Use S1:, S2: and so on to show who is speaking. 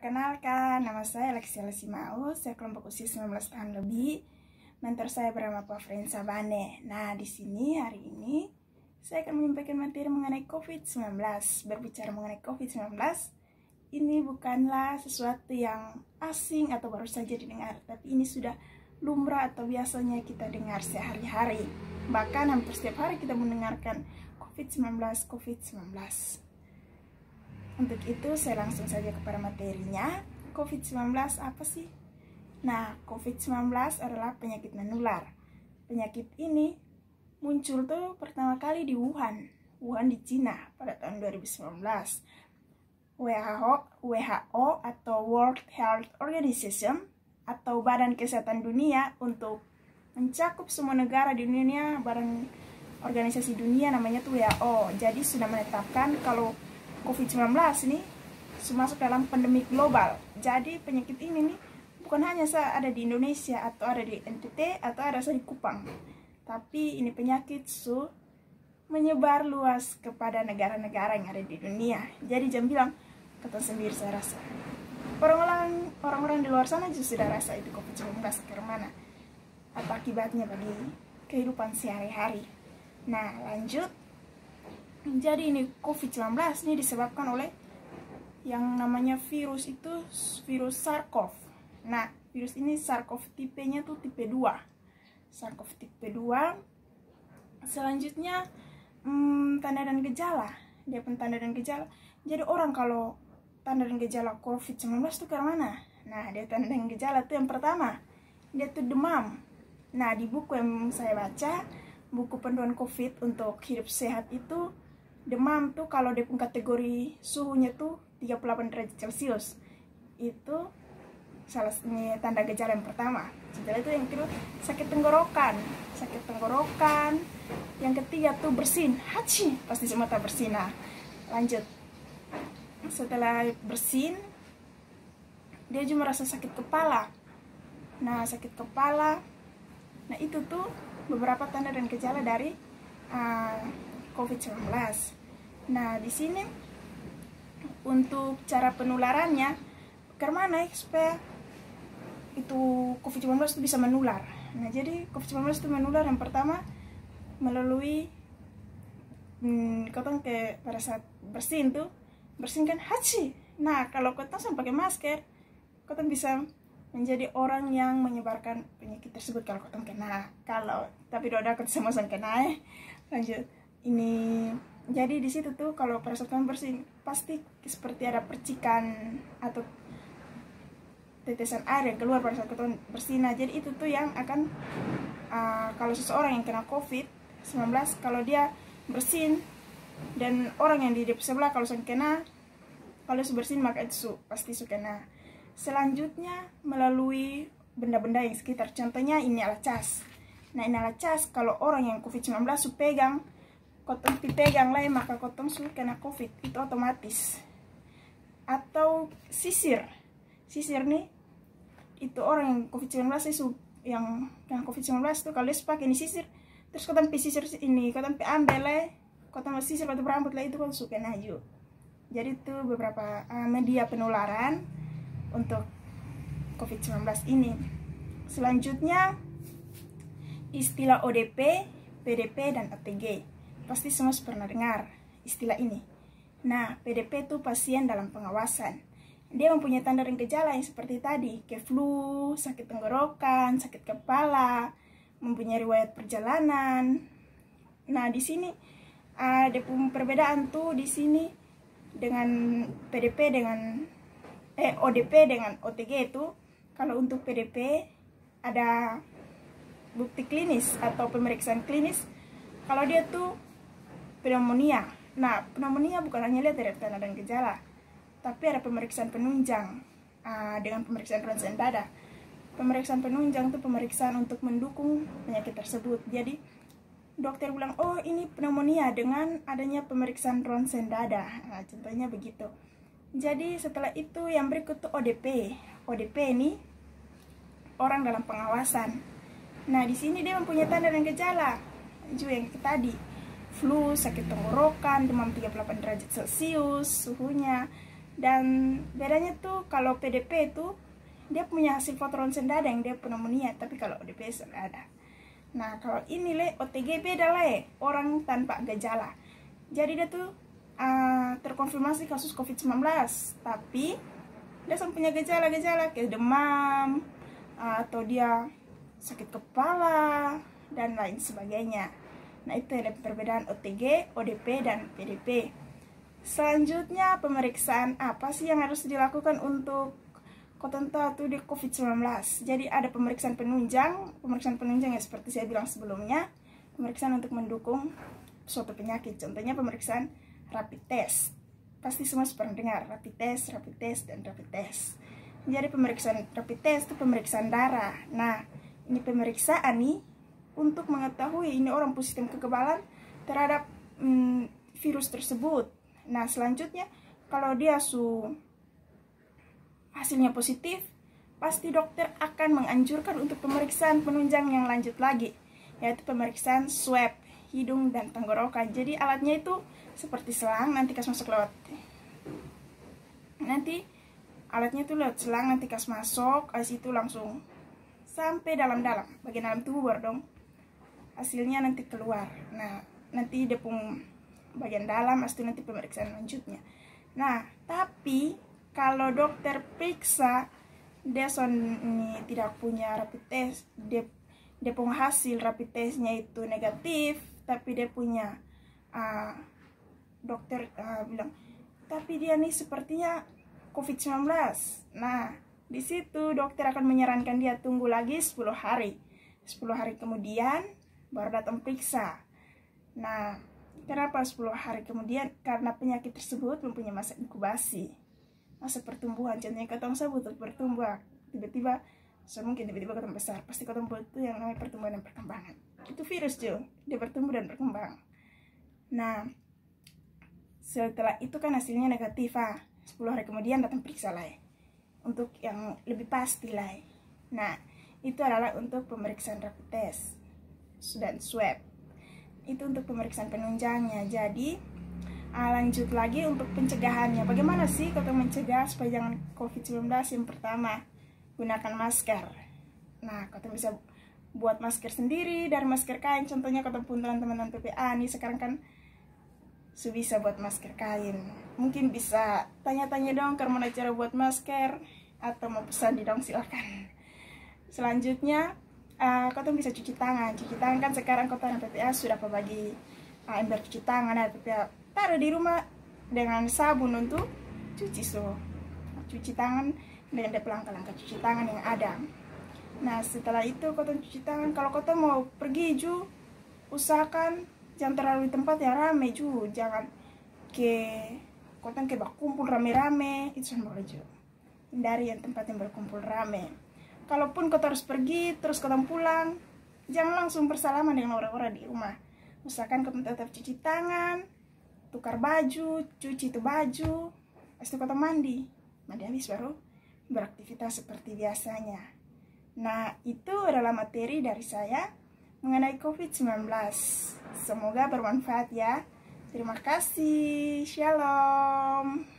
S1: Perkenalkan, nama saya Alexia Lesimau, saya kelompok usia 19 tahun lebih. Mentor saya bernama Pak Fren Sabane. Nah, di sini hari ini saya akan menyampaikan materi mengenai COVID-19. Berbicara mengenai COVID-19, ini bukanlah sesuatu yang asing atau baru saja didengar, tapi ini sudah lumrah atau biasanya kita dengar sehari-hari. Bahkan hampir setiap hari kita mendengarkan COVID-19. Untuk itu saya langsung saja kepada materinya. COVID-19 apa sih? Nah, COVID-19 adalah penyakit menular. Penyakit ini muncul tuh pertama kali di Wuhan di Cina pada tahun 2019. WHO atau World Health Organization atau Badan Kesehatan Dunia untuk mencakup semua negara di dunia, badan organisasi dunia namanya tuh WHO. Jadi sudah menetapkan kalau COVID-19 ini masuk dalam pandemi global. Jadi penyakit ini nih bukan hanya ada di Indonesia atau ada di NTT atau ada di Kupang, tapi ini penyakit menyebar luas kepada negara-negara yang ada di dunia. Jadi jangan bilang kata sendiri saya rasa. Orang-orang di luar sana juga sudah rasa itu COVID-19 karena apa akibatnya bagi kehidupan sehari-hari. Nah, lanjut. Jadi ini COVID-19 ini disebabkan oleh yang namanya virus itu virus SARS-CoV. Nah, virus ini SARS-CoV tipenya tuh tipe 2. SARS-CoV tipe 2. Selanjutnya tanda dan gejala. Dia pun tanda dan gejala. Jadi orang kalau tanda dan gejala COVID-19 tuh ke mana? Nah, dia tanda dan gejala tuh yang pertama, dia tuh demam. Nah, di buku yang saya baca, buku panduan COVID untuk hidup sehat itu, demam tuh kalau di kategori suhunya tuh 38 derajat Celcius. Itu salah tanda gejala yang pertama. Setelah itu yang kedua sakit tenggorokan. Yang ketiga tuh bersin, hachi, pasti semua tak bersin. Nah, lanjut. Setelah bersin, dia juga merasa sakit kepala. Nah, sakit kepala. Nah, itu tuh beberapa tanda dan gejala dari COVID-19. Nah, di sini untuk cara penularannya, bagaimana supaya itu COVID-19 itu bisa menular. Nah, jadi COVID-19 itu menular yang pertama melalui pada saat bersin kan hachi. Nah, kalau kotong pakai masker, kotong bisa menjadi orang yang menyebarkan penyakit tersebut kalau kotong kena. Tapi doa kotong sama kena. Lanjut. Ini jadi di situ tuh kalau pada saat bersin pasti seperti ada percikan atau tetesan air yang keluar pada saat kita bersin. Nah, jadi itu tuh yang akan kalau seseorang yang kena COVID-19 kalau dia bersin dan orang yang di sebelah kalau bersin maka itu pasti kena. Selanjutnya melalui benda-benda yang sekitar, contohnya ini alat cas. Nah, ini alat cas kalau orang yang COVID-19 pegang kotong dipegang lah, maka kotong kena COVID itu otomatis. Atau sisir nih itu orang yang COVID-19 yang kena COVID-19 tuh kalau dia pakai ini sisir, terus kotong sisir ini kotong ambil kotong sisir atau berambut lah, itu kotong kena juga. Jadi itu beberapa media penularan untuk COVID-19 ini. Selanjutnya istilah ODP, PDP dan OTG. Pasti semua pernah dengar istilah ini. Nah, PDP itu pasien dalam pengawasan. Dia mempunyai tanda dan gejala yang seperti tadi, kayak flu, sakit tenggorokan, sakit kepala, mempunyai riwayat perjalanan. Nah, di sini ada perbedaan tuh di sini dengan PDP dengan ODP dengan OTG itu. Kalau untuk PDP ada bukti klinis atau pemeriksaan klinis. Kalau dia tuh pneumonia. Nah, pneumonia bukan hanya lihat dari tanda dan gejala, tapi ada pemeriksaan penunjang dengan pemeriksaan ronsen dada. Pemeriksaan penunjang itu pemeriksaan untuk mendukung penyakit tersebut. Jadi dokter bilang, oh ini pneumonia dengan adanya pemeriksaan ronsen dada. Nah, contohnya begitu. Jadi setelah itu yang berikut tuh ODP. ODP ini orang dalam pengawasan. Nah, di sini dia mempunyai tanda dan gejala juga yang tadi, flu, sakit tenggorokan, demam 38 derajat Celcius suhunya, Dan bedanya tuh kalau PDP itu dia punya hasil foto ronsen dada yang dia pneumonia, tapi kalau ODP sudah ada. Nah kalau ini OTG beda orang tanpa gejala. Jadi dia tuh terkonfirmasi kasus COVID-19, tapi dia punya gejala-gejala kayak demam, atau dia sakit kepala dan lain sebagainya. Nah itu ada perbedaan OTG, ODP, dan PDP. Selanjutnya pemeriksaan apa sih yang harus dilakukan untuk tuh di COVID-19. Jadi ada pemeriksaan penunjang ya seperti saya bilang sebelumnya, pemeriksaan untuk mendukung suatu penyakit. Contohnya pemeriksaan rapid test. Pasti semua pernah dengar rapid test, dan rapid test. Jadi pemeriksaan rapid test itu pemeriksaan darah. Nah, ini pemeriksaan nih untuk mengetahui ini orang punya sistem kekebalan terhadap virus tersebut. Nah, selanjutnya kalau dia hasilnya positif, pasti dokter akan menganjurkan untuk pemeriksaan penunjang yang lanjut lagi, yaitu pemeriksaan swab hidung dan tenggorokan. Jadi alatnya itu seperti selang, nanti kas masuk lewat selang, nanti kas masuk, habis itu langsung sampai dalam-dalam, bagian dalam tubuh baru dong hasilnya nanti keluar. Nah, nanti dia bagian dalam, habis itu nanti pemeriksaan lanjutnya. Nah, tapi kalau dokter periksa dia tidak punya rapid test, dia punya hasil rapid testnya itu negatif, tapi dia punya dokter bilang, tapi dia nih sepertinya COVID-19. Nah, di situ dokter akan menyarankan dia tunggu lagi 10 hari. 10 hari kemudian baru datang periksa. Nah, kenapa 10 hari kemudian? Karena penyakit tersebut mempunyai masa inkubasi, masa pertumbuhan. Contohnya ketong butuh bertumbuh, tiba-tiba mungkin tiba-tiba ketong besar. Pasti ketong butuh yang namanya pertumbuhan dan perkembangan. Itu virus dia bertumbuh dan berkembang. Nah, setelah itu kan hasilnya negatif, 10 hari kemudian datang periksa untuk yang lebih pasti Nah, itu adalah untuk pemeriksaan rapid test dan swab. Itu untuk pemeriksaan penunjangnya. Jadi lanjut lagi untuk pencegahannya. Bagaimana sih kita mencegah supaya jangan COVID-19? Yang pertama, gunakan masker. Nah, kita bisa buat masker sendiri dari masker kain. Contohnya kita pun teman-teman PPA nih sekarang kan bisa buat masker kain. Mungkin bisa tanya-tanya dong karena cara buat masker, atau mau pesan di dong silahkan. Selanjutnya kau bisa cuci tangan. Cuci tangan kan sekarang kota dan PPA sudah bagi ember cuci tangan. Ada PPA taruh di rumah dengan sabun untuk cuci tangan dengan langkah-langkah cuci tangan yang ada. Nah, setelah itu kau cuci tangan. Kalau kau mau pergi usahakan jangan terlalu di tempat yang rame jangan kau berkumpul rame-rame, itu boleh hindari yang tempat yang berkumpul rame. Kalaupun kau harus pergi terus kau pulang, jangan langsung bersalaman dengan orang-orang di rumah. Usahakan kau tetap cuci tangan, tukar baju, cuci itu baju, habis itu kau mandi habis baru beraktivitas seperti biasanya. Nah, itu adalah materi dari saya mengenai COVID-19. Semoga bermanfaat ya. Terima kasih. Shalom.